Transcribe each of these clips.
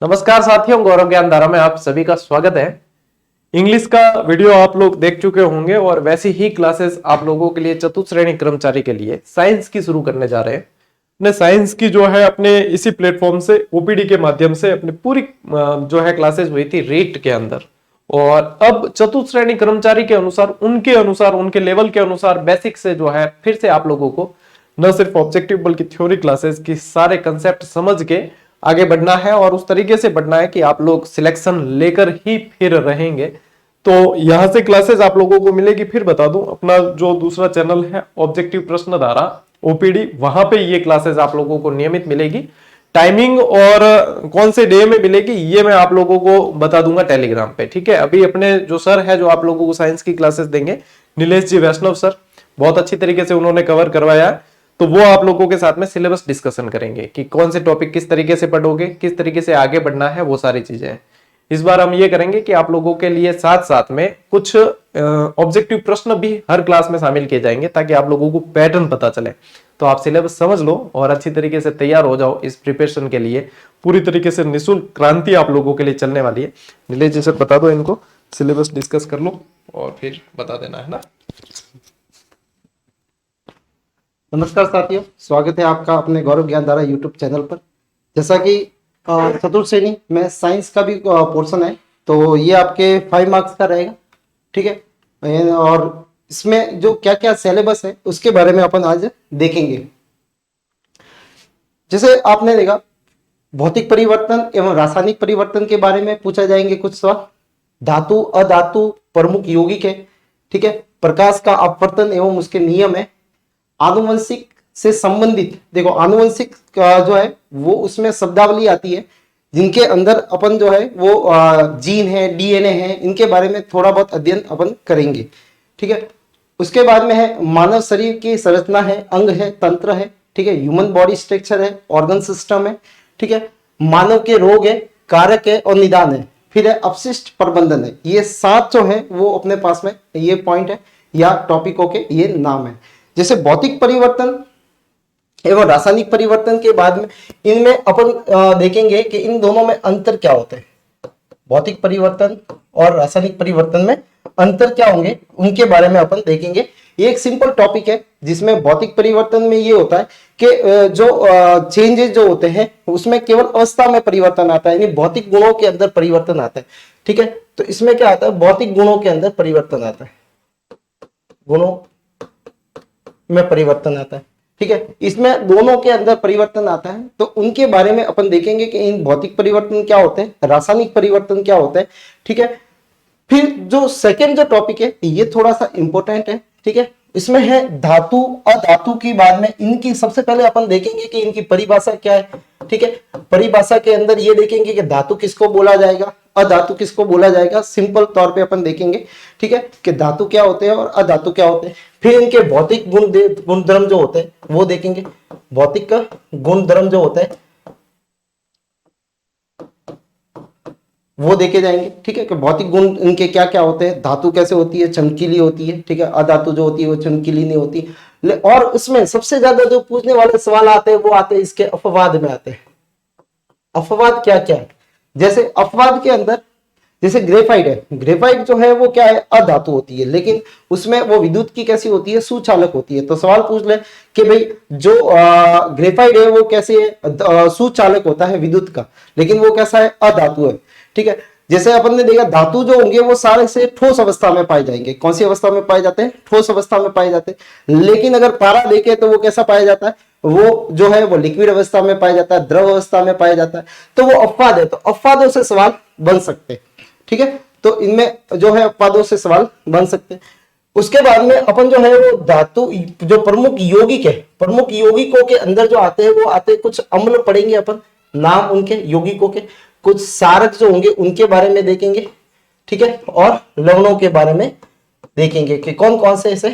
नमस्कार साथियों, गौरव ज्ञानधारा में आप सभी का स्वागत है। इंग्लिश का वीडियो आप लोग देख चुके होंगे और वैसी ही क्लासेस आप लोगों के लिए चतुर्थ श्रेणी कर्मचारी के लिए साइंस की शुरू करने जा रहे हैं। अपने साइंस की जो है अपने इसी प्लेटफॉर्म से ओपीडी के माध्यम से अपनी पूरी जो है क्लासेस हुई थी रीट के अंदर। और अब चतुर्थ श्रेणी कर्मचारी के अनुसार उनके लेवल के अनुसार बेसिक से जो है फिर से आप लोगों को न सिर्फ ऑब्जेक्टिव बल्कि थ्योरी क्लासेस की सारे कंसेप्ट समझ के आगे बढ़ना है और उस तरीके से बढ़ना है कि आप लोग सिलेक्शन लेकर ही फिर रहेंगे। तो यहां से क्लासेस आप लोगों को मिलेगी। फिर बता दूं, अपना जो दूसरा चैनल है ऑब्जेक्टिव प्रश्न धारा ओपीडी, वहां पे ये क्लासेस आप लोगों को नियमित मिलेगी। टाइमिंग और कौन से डे में मिलेगी ये मैं आप लोगों को बता दूंगा टेलीग्राम पे, ठीक है। अभी अपने जो सर है जो आप लोगों को साइंस की क्लासेस देंगे, नीलेश जी वैष्णव सर, बहुत अच्छी तरीके से उन्होंने कवर करवाया है। तो वो आप लोगों के साथ में सिलेबस डिस्कशन करेंगे कि कौन से टॉपिक किस तरीके से पढ़ोगे, किस तरीके से आगे बढ़ना है, वो सारी चीजें हैं। इस बार हम ये करेंगे कि आप लोगों के लिए साथ साथ में कुछ ऑब्जेक्टिव प्रश्न भी हर क्लास में शामिल किए जाएंगे ताकि आप लोगों को पैटर्न पता चले। तो आप सिलेबस समझ लो और अच्छी तरीके से तैयार हो जाओ इस प्रिपरेशन के लिए। पूरी तरीके से निःशुल्क क्रांति आप लोगों के लिए चलने वाली है। नीलेश जी सर बता दो इनको, सिलेबस डिस्कस कर लो और फिर बता देना, है ना। नमस्कार साथियों, स्वागत है आपका अपने गौरव ज्ञानधारा यूट्यूब चैनल पर। जैसा कि चतुर्थ श्रेणी में साइंस का भी पोर्शन है, तो ये आपके 5 मार्क्स का रहेगा, ठीक है। और इसमें जो क्या क्या सिलेबस है उसके बारे में अपन आज देखेंगे। जैसे आपने देखा, भौतिक परिवर्तन एवं रासायनिक परिवर्तन के बारे में पूछा जाएंगे कुछ सवाल। धातु अधातु प्रमुख यौगिक है, ठीक है। प्रकाश का अपवर्तन एवं उसके नियम है। आनुवंशिक से संबंधित, देखो आनुवंशिक जो है वो उसमें शब्दावली आती है जिनके अंदर अपन जो है वो जीन है, डीएनए है, इनके बारे में थोड़ा बहुत अध्ययन अपन करेंगे, ठीक है। उसके बाद में है मानव शरीर की संरचना है, अंग है, तंत्र है, ठीक है। ह्यूमन बॉडी स्ट्रक्चर है, ऑर्गन सिस्टम है, ठीक है। मानव के रोग है, कारक है और निदान है। फिर है अपशिष्ट प्रबंधन है। ये 7 जो है वो अपने पास में ये पॉइंट है या टॉपिकों के ये नाम है। जैसे भौतिक परिवर्तन एवं रासायनिक परिवर्तन के बाद में इनमें अपन देखेंगे कि इन दोनों में अंतर क्या होते हैं। भौतिक परिवर्तन और रासायनिक परिवर्तन में अंतर क्या होंगे उनके बारे में अपन देखेंगे। ये एक सिंपल टॉपिक है जिसमें भौतिक परिवर्तन में ये होता है कि जो चेंजेस जो होते हैं उसमें केवल अवस्था में परिवर्तन आता है, यानी भौतिक गुणों के अंदर परिवर्तन आता है, ठीक है। तो इसमें क्या आता है, भौतिक गुणों के अंदर परिवर्तन आता है, गुणों में परिवर्तन आता है, ठीक है। इसमें दोनों के अंदर परिवर्तन आता है, तो उनके बारे में अपन देखेंगे कि इन भौतिक परिवर्तन क्या होते हैं, रासायनिक परिवर्तन क्या होते हैं, ठीक है। फिर जो सेकंड जो टॉपिक है ये थोड़ा सा इंपॉर्टेंट है, ठीक है। इसमें है धातु अधातु की। बाद में इनकी सबसे पहले अपन देखेंगे कि इनकी परिभाषा क्या है, ठीक है। परिभाषा के अंदर ये देखेंगे कि धातु किसको बोला जाएगा, अधातु किसको बोला जाएगा, सिंपल तौर पे अपन देखेंगे, ठीक है, कि धातु क्या होते हैं और अधातु क्या होते हैं। फिर इनके भौतिक गुणधर्म जो होते हैं वो देखेंगे, भौतिक गुणधर्म जो होते हैं वो देखे जाएंगे, ठीक है, कि भौतिक गुण इनके क्या क्या होते हैं। धातु कैसे होती है, चमकीली होती है, ठीक है। अधातु जो होती है वो चमकीली नहीं होती। और उसमें सबसे ज्यादा जो पूछने वाले सवाल आते हैं वो आते हैं इसके अपवाद में आते हैं। अपवाद क्या क्या है, जैसे अपवाद के अंदर जैसे ग्रेफाइट है, ग्रेफाइट जो है वो क्या है, अधातु होती है, लेकिन उसमें वो विद्युत की कैसी होती है, सुचालक होती है। तो सवाल पूछ ले कि भाई जो ग्रेफाइट है वो कैसे है, सुचालक होता है विद्युत का, लेकिन वो कैसा है, अधातु है, ठीक है। जैसे अपन ने देखा धातु जो होंगे वो सारे से ठोस अवस्था में पाए जाएंगे। कौन सी अवस्था में पाए जाते हैं, ठोस अवस्था में पाए जाते हैं। लेकिन अगर पारा देखे तो वो कैसा पाया जाता है, वो जो है वो लिक्विड अवस्था में पाया जाता है, द्रव अवस्था में पाया जाता है। तो वो अपवाद है, तो अपवादों से सवाल बन सकते हैं, ठीक है। तो इनमें जो है अपवादों से सवाल बन सकते हैं। उसके बाद में अपन जो है वो धातु जो प्रमुख यौगिक है, प्रमुख यौगिकों के अंदर जो आते हैं वो आते हैं कुछ अम्ल पढ़ेंगे अपन, नाम उनके यौगिकों के, कुछ सारक जो होंगे उनके बारे में देखेंगे, ठीक है। और लवणों के बारे में देखेंगे कि कौन कौन से ऐसे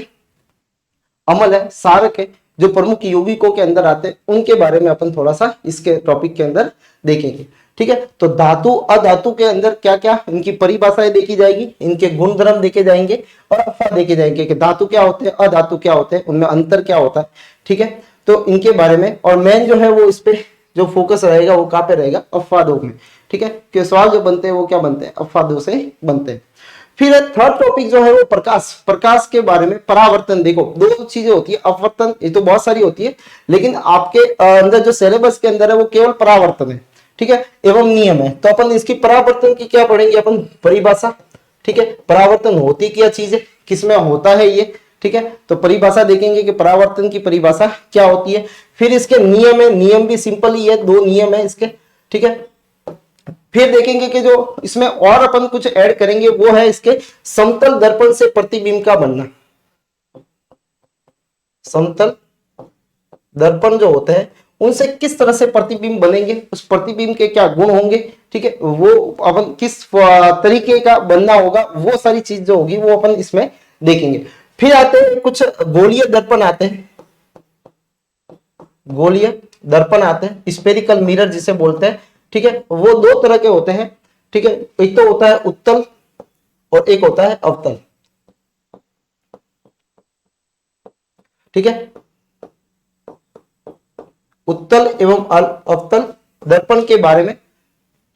अम्ल है, सारक है जो प्रमुख यौगिकों के अंदर आते हैं, उनके बारे में अपन थोड़ा सा इसके टॉपिक के अंदर देखेंगे, ठीक है। तो धातु अधातु के अंदर क्या क्या इनकी परिभाषाएं देखी जाएगी, इनके गुणधर्म देखे जाएंगे और अपवाद देखे जाएंगे कि धातु क्या होते हैं, अधातु क्या होते हैं, उनमें अंतर क्या होता है, ठीक है। तो इनके बारे में और मेन जो है वो इस पे जो फोकस रहेगा वो कहाँ पे रहेगा, अपवादों में, ठीक है, कि सवाल जो बनते हैं वो क्या बनते हैं, अपवादों से बनते हैं। फिर थर्ड टॉपिक जो है वो प्रकाश, प्रकाश के बारे में, परावर्तन। देखो दो चीजें होती है, अपवर्तन ये तो बहुत सारी होती है, लेकिन आपके अंदर जो सिलेबस के अंदर है वो केवल परावर्तन है, ठीक है, एवं नियम है। तो अपन इसकी परावर्तन की क्या पढ़ेंगे, अपन परिभाषा, ठीक है, परावर्तन होती क्या चीज है, किसमें होता है ये, ठीक है, तो परिभाषा देखेंगे कि परावर्तन की परिभाषा क्या होती है। फिर इसके नियम है, नियम भी सिंपल ही है, दो नियम है इसके, ठीक है। फिर देखेंगे कि जो इसमें और अपन कुछ ऐड करेंगे वो है इसके समतल दर्पण से प्रतिबिंब का बनना। समतल दर्पण जो होते हैं उनसे किस तरह से प्रतिबिंब बनेंगे, उस प्रतिबिंब के क्या गुण होंगे, ठीक है, वो अपन किस तरीके का बनना होगा, वो सारी चीज जो होगी वो अपन इसमें देखेंगे। फिर आते हैं कुछ गोलीय दर्पण आते हैं, गोलीय दर्पण आते हैं, स्फेरिकल मिरर जिसे बोलते हैं, ठीक है, वो दो तरह के होते हैं, ठीक है, एक तो होता है उत्तल और एक होता है अवतल, ठीक है। उत्तल एवं अवतल दर्पण के बारे में,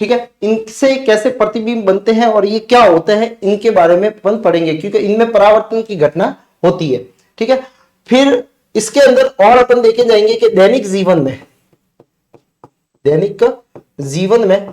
ठीक है, इनसे कैसे प्रतिबिंब बनते हैं और ये क्या होते हैं इनके बारे में अपन पढ़ेंगे, क्योंकि इनमें परावर्तन की घटना होती है, ठीक है। फिर इसके अंदर और अपन देखे जाएंगे कि दैनिक जीवन में, दैनिक जीवन में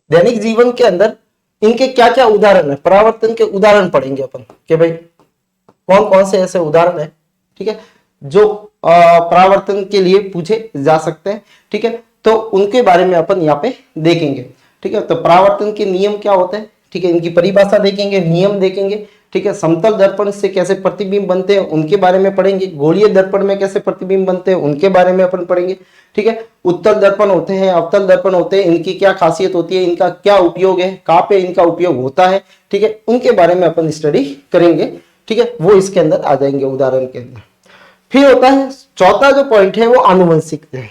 दैनिक जीवन के अंदर इनके क्या क्या उदाहरण है, परावर्तन के उदाहरण पढ़ेंगे अपन कि भाई कौन कौन से ऐसे उदाहरण है, ठीक है, जो परावर्तन के लिए पूछे जा सकते हैं, ठीक है, तो उनके बारे में अपन यहाँ पे देखेंगे, ठीक है। तो परावर्तन के नियम क्या होते हैं, ठीक है, इनकी परिभाषा देखेंगे, नियम देखेंगे, ठीक है। समतल दर्पण से कैसे प्रतिबिंब बनते हैं उनके बारे में पढ़ेंगे, गोलीय दर्पण में कैसे प्रतिबिंब बनते हैं उनके बारे में अपन पढ़ेंगे, ठीक है। उत्तल दर्पण होते हैं, अवतल दर्पण होते हैं, इनकी क्या खासियत होती है, इनका क्या उपयोग है, कहाँ पे इनका उपयोग होता है, ठीक है, उनके बारे में अपन स्टडी करेंगे, ठीक है, वो इसके अंदर आ जाएंगे उदाहरण के अंदर। फिर होता है चौथा जो पॉइंट है वो आनुवंशिक है।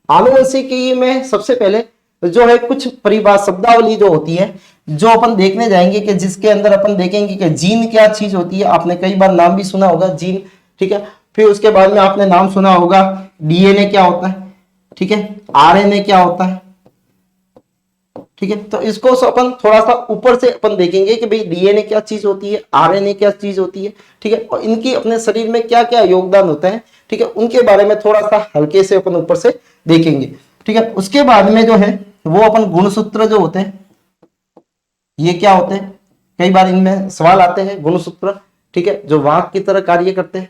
आनुवंशिकी में सबसे पहले जो है कुछ परिभाषा शब्दावली जो होती है जो अपन देखने जाएंगे कि जिसके अंदर अपन देखेंगे कि जीन क्या चीज होती है, आपने कई बार नाम भी सुना होगा जीन, ठीक है। फिर उसके बाद में आपने नाम सुना होगा डीएनए क्या होता है, ठीक है, आरएनए क्या होता है, ठीक है। तो इसको अपन थोड़ा सा ऊपर से अपन देखेंगे कि भाई डीएनए क्या चीज होती है, आरएनए क्या चीज होती है, ठीक है, और इनकी अपने शरीर में क्या क्या योगदान होता है, ठीक है, उनके बारे में थोड़ा सा हल्के से अपन ऊपर से देखेंगे, ठीक है। उसके बाद में जो है वो अपन गुणसूत्र जो होते हैं ये क्या होते हैं, कई बार इनमें सवाल आते हैं गुणसूत्र, ठीक है, जो वाहक की तरह कार्य करते हैं।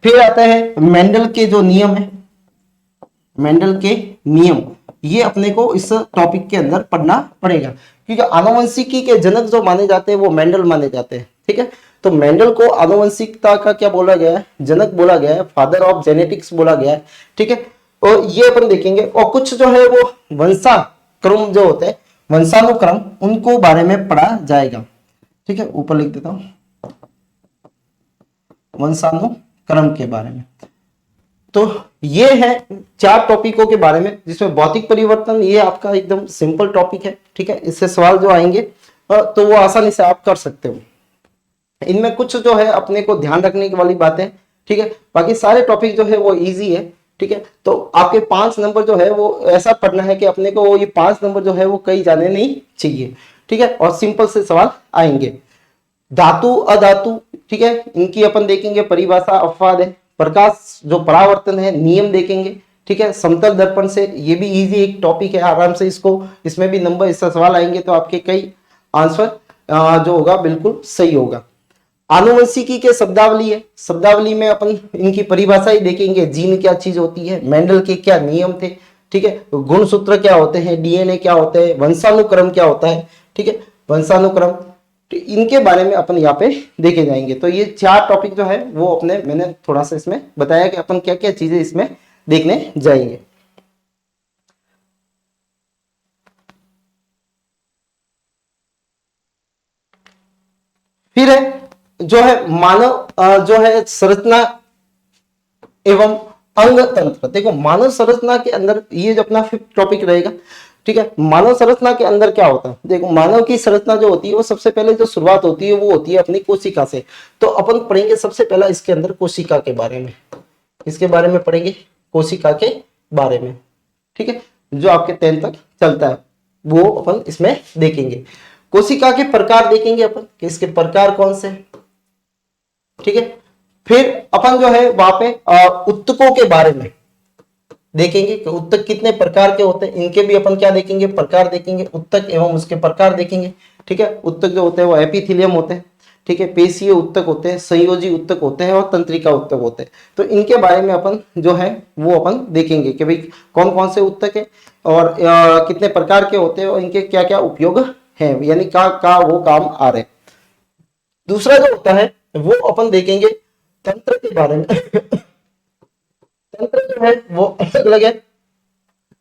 फिर आते हैं मेंडल के जो नियम है, मेंडल के नियम, ये अपने को इस टॉपिक के अंदर पढ़ना पड़ेगा, क्योंकि आनुवंशिकी के जनक जो माने जाते हैं वो मेंडल माने जाते हैं, ठीक है। तो मेंडल को आनुवंशिकता का क्या बोला गया है, जनक बोला गया है, फादर ऑफ जेनेटिक्स बोला गया है, ठीक है। और ये अपन देखेंगे, और कुछ जो है वो वंशाक्रम जो होते हैं, वंशानुक्रम, उनको बारे में पढ़ा जाएगा, ठीक है, ऊपर लिख देता हूं वंशानुक्रम के बारे में। तो ये है 4 टॉपिकों के बारे में, जिसमें भौतिक परिवर्तन ये आपका एकदम सिंपल टॉपिक है, ठीक है, इससे सवाल जो आएंगे तो वो आसानी से आप कर सकते हो। इनमें कुछ जो है अपने को ध्यान रखने की वाली बातें, ठीक है, बाकी सारे टॉपिक जो है वो इजी है, ठीक है। तो आपके 5 नंबर जो है वो ऐसा पढ़ना है कि अपने को ये 5 नंबर जो है वो कहीं जाने नहीं चाहिए, ठीक है, और सिंपल से सवाल आएंगे। धातु अधातु, ठीक है, इनकी अपन देखेंगे परिभाषा, अपवाद है, प्रकाश जो परावर्तन है, नियम देखेंगे, ठीक है। समतल दर्पण से, ये भी इजी एक टॉपिक है, आराम से इसको, इसमें भी नंबर, इससे सवाल आएंगे तो आपके कई आंसर जो होगा बिल्कुल सही होगा। आनुवंशिकी के शब्दावली है, शब्दावली में अपन इनकी परिभाषा ही देखेंगे, जीन क्या चीज होती है, मेंडल के क्या नियम थे, ठीक है, गुणसूत्र क्या होते हैं, डीएनए क्या होते हैं, वंशानुक्रम क्या होता है, ठीक है, वंशानुक्रम, इनके बारे में अपन यहाँ पे देखे जाएंगे। तो ये 4 टॉपिक जो है वो अपने मैंने थोड़ा सा इसमें बताया कि अपन क्या क्या चीजें इसमें देखने जाएंगे। फिर है जो है मानव जो है संरचना एवं अंग तंत्र। देखो मानव संरचना के अंदर ये जो अपना 5th टॉपिक रहेगा, ठीक है। मानव संरचना के अंदर क्या होता है, देखो मानव की संरचना जो होती है वो सबसे पहले जो शुरुआत होती है वो होती है अपनी कोशिका से। तो अपन पढ़ेंगे सबसे पहला इसके अंदर कोशिका के बारे में, इसके बारे में पढ़ेंगे, कोशिका के बारे में, ठीक है, जो आपके 10 तक चलता है वो अपन इसमें देखेंगे। कोशिका के प्रकार देखेंगे अपन कि इसके प्रकार कौन से, ठीक है। फिर अपन जो है वहां पे उत्तकों के बारे में देखेंगे कि उत्तक कितने प्रकार के होते हैं, इनके भी अपन क्या देखेंगे, प्रकार देखेंगे, उत्तक एवं उसके प्रकार देखेंगे, ठीक है। उत्तक जो होते हैं वो एपिथेलियम होते हैं, ठीक है, पेशीय उत्तक होते हैं, संयोजी उत्तक होते हैं और तंत्रिका उत्तक होते हैं। तो इनके बारे में अपन जो है वो अपन देखेंगे कि भाई कौन कौन से उत्तक है और कितने प्रकार के होते हैं और इनके क्या क्या उपयोग है, यानी का वो काम आ रहे हैं। दूसरा जो होता है वो अपन देखेंगे तंत्र के बारे में। तंत्र जो है वो अलग अलग है।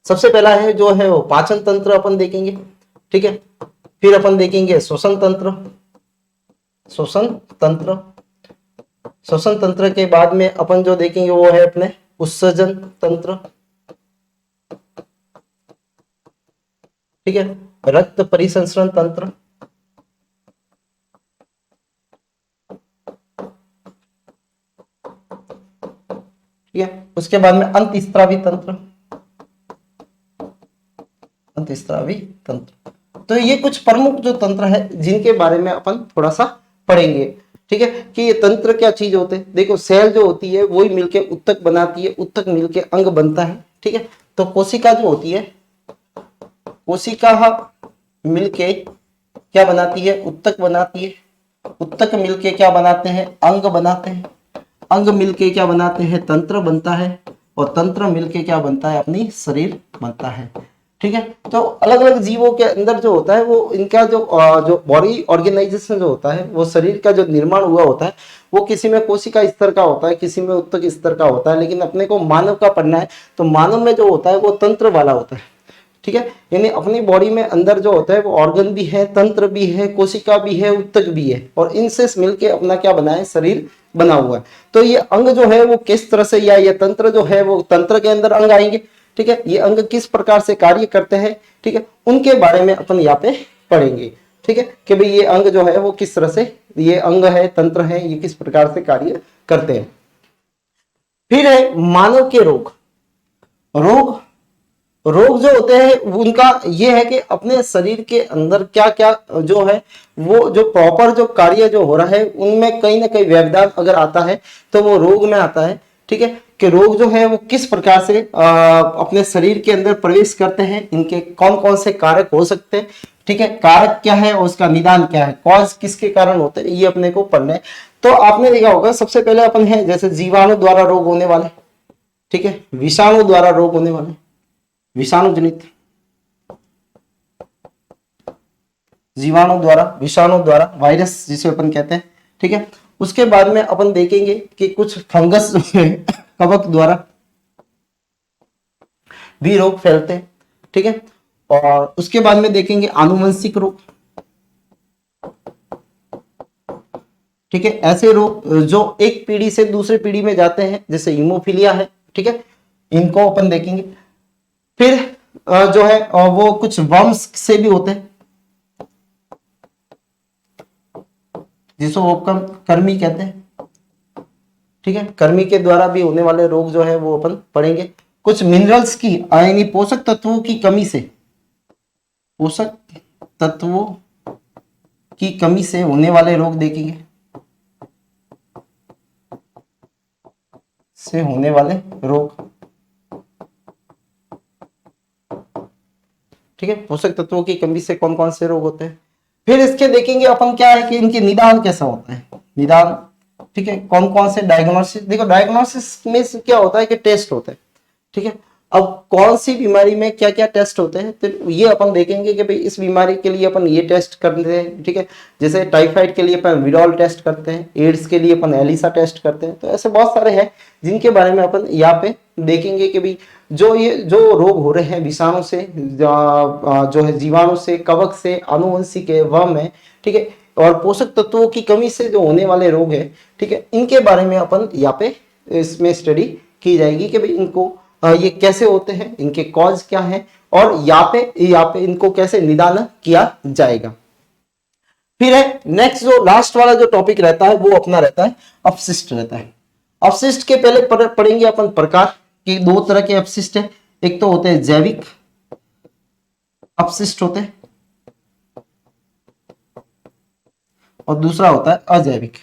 सबसे पहला है जो है वो पाचन तंत्र अपन देखेंगे, ठीक है। फिर अपन देखेंगे श्वसन तंत्र, श्वसन तंत्र, श्वसन तंत्र के बाद में अपन जो देखेंगे वो है अपने उत्सर्जन तंत्र, ठीक है, रक्त परिसंचरण तंत्र, ठीक है। उसके बाद में अंतःस्रावी तंत्र, अंतःस्रावी तंत्र। तो ये कुछ प्रमुख जो तंत्र है जिनके बारे में अपन थोड़ा सा पढ़ेंगे, ठीक है, कि ये तंत्र क्या चीज होते हैं। देखो सेल जो होती है वही मिलके उत्तक बनाती है, उत्तक मिलके अंग बनता है, ठीक है। तो कोशिका जो होती है, कोशिका मिलके क्या बनाती है, उत्तक बनाती है, उत्तक मिलके क्या बनाते हैं, अंग बनाते हैं, अंग मिलके क्या बनाते हैं, तंत्र बनता है, और तंत्र मिलके क्या बनता है, अपनी शरीर बनता है, ठीक है। तो अलग अलग जीवों के अंदर जो होता है वो इनका जो बॉडी ऑर्गेनाइजेशन जो होता है, वो शरीर का जो निर्माण हुआ होता है वो किसी में कोशिका स्तर का होता है, किसी में उत्तक स्तर का होता है। लेकिन अपने को मानव का पढ़ना है तो मानव में जो होता है वो तंत्र वाला होता है, ठीक है। यानी अपनी बॉडी में अंदर जो होता है वो ऑर्गन भी है, तंत्र भी है, कोशिका भी है, उत्तक भी है, और इनसे मिलके अपना क्या बना है, शरीर बना हुआ है। तो ये अंग जो है वो किस तरह से, या ये तंत्र जो है वो तंत्र के अंदर अंग आएंगे, ठीक है। ये अंग किस प्रकार से कार्य करते हैं, ठीक है, उनके बारे में अपन यहाँ पे पढ़ेंगे, ठीक है, कि भाई ये अंग जो है वो किस तरह से, ये अंग है, तंत्र है, ये किस प्रकार से कार्य करते हैं। फिर है मानव के रोग। रोग रोग जो होते हैं उनका ये है कि अपने शरीर के अंदर क्या क्या जो है वो जो प्रॉपर जो कार्य जो हो रहा है उनमें कहीं ना कहीं व्यवधान अगर आता है तो वो रोग में आता है, ठीक है। कि रोग जो है वो किस प्रकार से अपने शरीर के अंदर प्रवेश करते हैं, इनके कौन कौन से कारक हो सकते हैं, ठीक है, कारक क्या है और उसका निदान क्या है, कॉज किसके कारण होते हैं, ये अपने को पढ़ना है। तो आपने देखा होगा सबसे पहले अपन है जैसे जीवाणु द्वारा रोग होने वाले, ठीक है, विषाणु द्वारा रोग होने वाले, विषाणु जनित, जीवाणु द्वारा, विषाणु द्वारा, वायरस जिसे अपन कहते हैं, ठीक है। उसके बाद में अपन देखेंगे कि कुछ फंगस जो है कवक द्वारा भी रोग फैलते हैं, ठीक है। और उसके बाद में देखेंगे आनुवंशिक रोग, ठीक है, ऐसे रोग जो एक पीढ़ी से दूसरी पीढ़ी में जाते हैं जैसे हीमोफीलिया है, ठीक है, इनको अपन देखेंगे। फिर जो है वो कुछ वंश से भी होते हैं जिसको कर्मी कहते हैं, ठीक है, कर्मी के द्वारा भी होने वाले रोग जो है वो अपन पढ़ेंगे। कुछ मिनरल्स की यानी पोषक तत्वों की कमी से, पोषक तत्वों की कमी से होने वाले रोग देखेंगे, से होने वाले रोग, ठीक है, पोषक तत्वों की कमी से कौन कौन से रोग होते हैं। फिर इसके देखेंगे अपन क्या है कि इनके निदान कैसा होता है, निदान, ठीक है, कौन कौन से डायग्नोसिस। देखो डायग्नोसिस में क्या होता है कि टेस्ट होते हैं, ठीक है। अब कौन सी बीमारी में क्या क्या टेस्ट होते हैं तो ये अपन देखेंगे कि भाई इस बीमारी के लिए अपन ये टेस्ट करते हैं, ठीक है। जैसे टाइफाइड के लिए अपन विडॉल टेस्ट करते हैं, एड्स के लिए अपन एलिसा टेस्ट करते हैं। तो ऐसे बहुत सारे हैं जिनके बारे में अपन यहाँ पे देखेंगे कि भाई जो रोग हो रहे हैं विषाणु से, जो है जीवाणु से, कवक से, आनुवंशिक है, वर्म है, ठीक है, और पोषक तत्वों की कमी से जो होने वाले रोग है, ठीक है, इनके बारे में अपन यहाँ पे इसमें स्टडी की जाएगी कि भाई इनको ये कैसे होते हैं, इनके कॉज क्या है, और यहाँ पे इनको कैसे निदान किया जाएगा। फिर है नेक्स्ट जो लास्ट वाला जो टॉपिक रहता है वो अपना रहता है अपशिष्ट रहता है। अपशिष्ट के पहले पढ़ेंगे अपन प्रकार कि दो तरह के अपशिष्ट है, एक तो होते हैं जैविक अपशिष्ट होते हैं और दूसरा होता है अजैविक।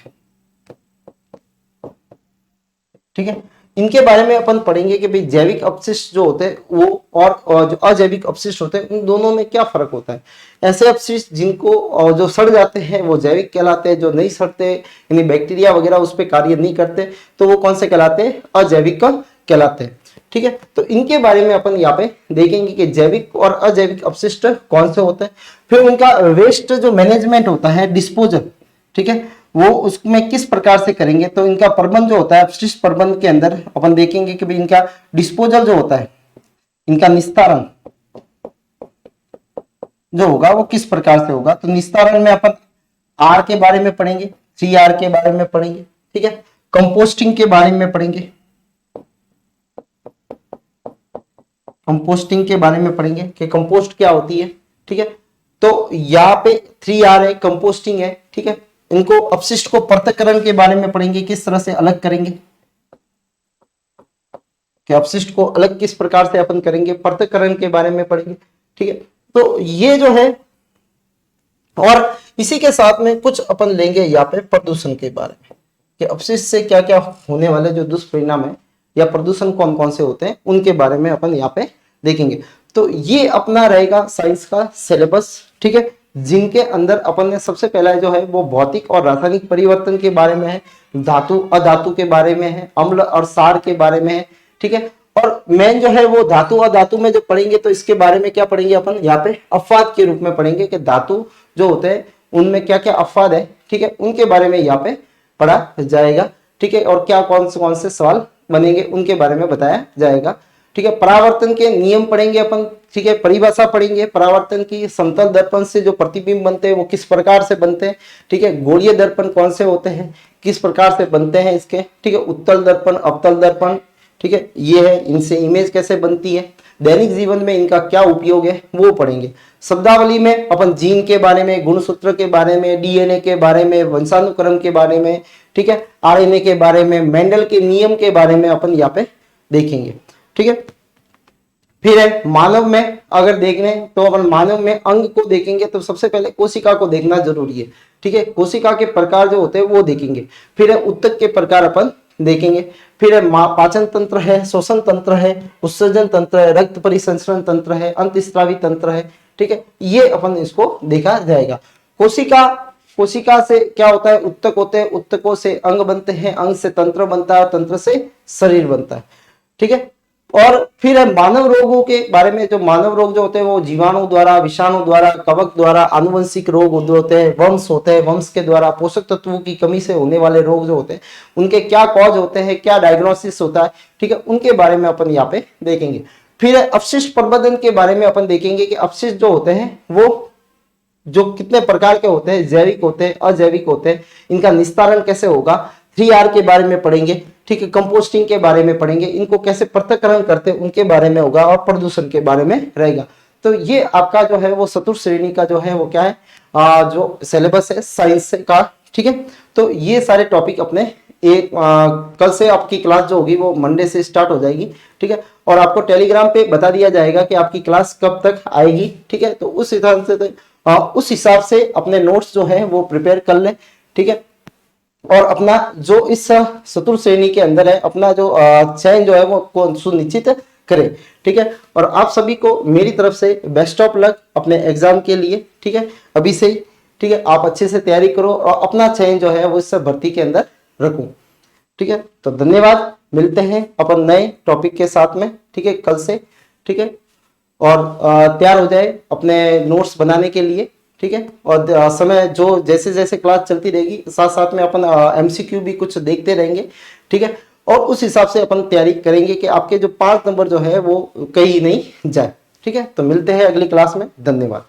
ठीक है, इनके बारे में अपन पढ़ेंगे कि भाई जैविक अपशिष्ट जो होते हैं वो और जो अजैविक अपशिष्ट होते हैं उन दोनों में क्या फर्क होता है। ऐसे अपशिष्ट जिनको जो सड़ जाते हैं वो जैविक कहलाते हैं, जो नहीं सड़ते यानी बैक्टीरिया वगैरह उस पर कार्य नहीं करते तो वो कौन से कहलाते हैं, अजैविक कहलाते हैं। ठीक है, तो इनके बारे में अपन यहाँ पे देखेंगे कि जैविक और अजैविक अपशिष्ट कौन से होते हैं, फिर उनका वेस्ट जो मैनेजमेंट होता है, डिस्पोजल, ठीक है, वो उसमें किस प्रकार से करेंगे। तो इनका प्रबंध जो होता है अपशिष्ट प्रबंध के अंदर अपन देखेंगे कि भाई इनका डिस्पोजल जो होता है, इनका निस्तारण जो होगा वो किस प्रकार से होगा। तो निस्तारण में अपन आर के बारे में पढ़ेंगे, 3R के बारे में पढ़ेंगे, ठीक है, कंपोस्टिंग के बारे में पढ़ेंगे, कंपोस्टिंग के बारे में पढ़ेंगे कि कंपोस्ट क्या होती है। ठीक है, तो यहाँ पे 3R है, कंपोस्टिंग है। ठीक है, इनको अपशिष्ट को पृथक्करण के बारे में पढ़ेंगे, किस तरह से अलग करेंगे, कि अपशिष्ट को अलग किस प्रकार से अपन करेंगे, पृथक्करण के बारे में पढ़ेंगे। ठीक है, तो ये जो है, और इसी के साथ में कुछ अपन लेंगे यहाँ पे प्रदूषण के बारे में कि अपशिष्ट से क्या क्या होने वाले जो दुष्परिणाम है या प्रदूषण कौन कौन से होते हैं उनके बारे में अपन यहाँ पे देखेंगे। तो ये अपना रहेगा साइंस का सिलेबस। ठीक है, जिनके अंदर अपन ने सबसे पहला जो है वो भौतिक और रासायनिक परिवर्तन के बारे में है, धातु अधातु के बारे में है, अम्ल और क्षार के बारे में है। ठीक है, और मेन जो है वो धातु अधातु में जो पढ़ेंगे तो इसके बारे में क्या पढ़ेंगे अपन यहाँ पे अपवाद के रूप में पढ़ेंगे कि धातु जो होते हैं उनमें क्या क्या अपवाद है। ठीक है, उनके बारे में यहाँ पे पढ़ा जाएगा। ठीक है, और क्या कौन से सवाल बनेंगे उनके बारे में बताया जाएगा। ठीक है, परावर्तन के नियम पढ़ेंगे अपन। ठीक है, परिभाषा पढ़ेंगे परावर्तन की। समतल दर्पण से जो प्रतिबिंब बनते हैं वो किस प्रकार से बनते हैं। ठीक है, गोलीय दर्पण कौन से होते हैं, किस प्रकार से बनते हैं इसके। ठीक है, उत्तल दर्पण, अवतल दर्पण, ठीक है, ये है, इनसे इमेज कैसे बनती है, दैनिक जीवन में इनका क्या उपयोग है वो पढ़ेंगे। शब्दावली में अपन जीन के बारे में, गुणसूत्र के बारे में, डीएनए के बारे में, वंशानुक्रम के बारे में, ठीक है, आरएनए के बारे में, मेंडल के नियम के बारे में अपन यहाँ पे देखेंगे। ठीक है, फिर है मानव में अगर देखने तो अपन मानव में अंग को देखेंगे तो सबसे पहले कोशिका को देखना जरूरी है। ठीक है, कोशिका के प्रकार जो होते हैं वो देखेंगे। फिर है उत्तक के प्रकार अपन देखेंगे। फिर है पाचन तंत्र है, श्वसन तंत्र है, उत्सर्जन तंत्र है, रक्त परिसंचरण तंत्र है, अंतस्रावी तंत्र है। ठीक है, ये अपन इसको देखा जाएगा। कोशिका से क्या होता है, उत्तक होते हैं, उत्तकों से अंग बनते हैं, अंग से तंत्र बनता है, तंत्र से शरीर बनता है। ठीक है, और फिर मानव रोगों के बारे में, जो मानव रोग जो होते हैं वो जीवाणु द्वारा, विषाणु द्वारा, कवक द्वारा, आनुवंशिक रोग होते हैं, वंश होते हैं, वंश के द्वारा, पोषक तत्वों की कमी से होने वाले रोग जो होते हैं उनके क्या कॉज होते हैं, क्या डायग्नोसिस होता है। ठीक है, उनके बारे में अपन यहाँ पे देखेंगे। फिर अपशिष्ट प्रबंधन के बारे में अपन देखेंगे कि अपशिष्ट जो होते हैं वो जो कितने प्रकार के होते हैं, जैविक होते हैं, अजैविक होते हैं, इनका निस्तारण कैसे होगा। 3R के बारे में पढ़ेंगे। ठीक है, कंपोस्टिंग के बारे में पढ़ेंगे, इनको कैसे पृथक्करण करते हैं उनके बारे में होगा, और प्रदूषण के बारे में रहेगा। तो ये आपका जो है वो चतुर्थ श्रेणी का जो है वो क्या है, जो सिलेबस है साइंस का। ठीक है, तो ये सारे टॉपिक अपने एक कल से आपकी क्लास जो होगी वो मंडे से स्टार्ट हो जाएगी। ठीक है, और आपको टेलीग्राम पे बता दिया जाएगा कि आपकी क्लास कब तक आएगी। ठीक है, तो उस हिसाब से अपने नोट्स जो है वो प्रिपेयर कर लें। ठीक है, और अपना जो इस चतुर्थ श्रेणी के अंदर है अपना जो चयन जो है वो सुनिश्चित करें। ठीक है, और आप सभी को मेरी तरफ से बेस्ट ऑफ लक अपने एग्जाम के लिए। ठीक है, अभी से ही ठीक है आप अच्छे से तैयारी करो और अपना चयन जो है वो इस भर्ती के अंदर रखूं। ठीक है, तो धन्यवाद, मिलते हैं अपन नए टॉपिक के साथ में। ठीक है, कल से। ठीक है, और तैयार हो जाए अपने नोट्स बनाने के लिए। ठीक है, और समय जो जैसे जैसे क्लास चलती रहेगी साथ साथ में अपन MCQ भी कुछ देखते रहेंगे। ठीक है, और उस हिसाब से अपन तैयारी करेंगे कि आपके जो 5 नंबर जो है वो कहीं नहीं जाए। ठीक है, तो मिलते हैं अगली क्लास में। धन्यवाद।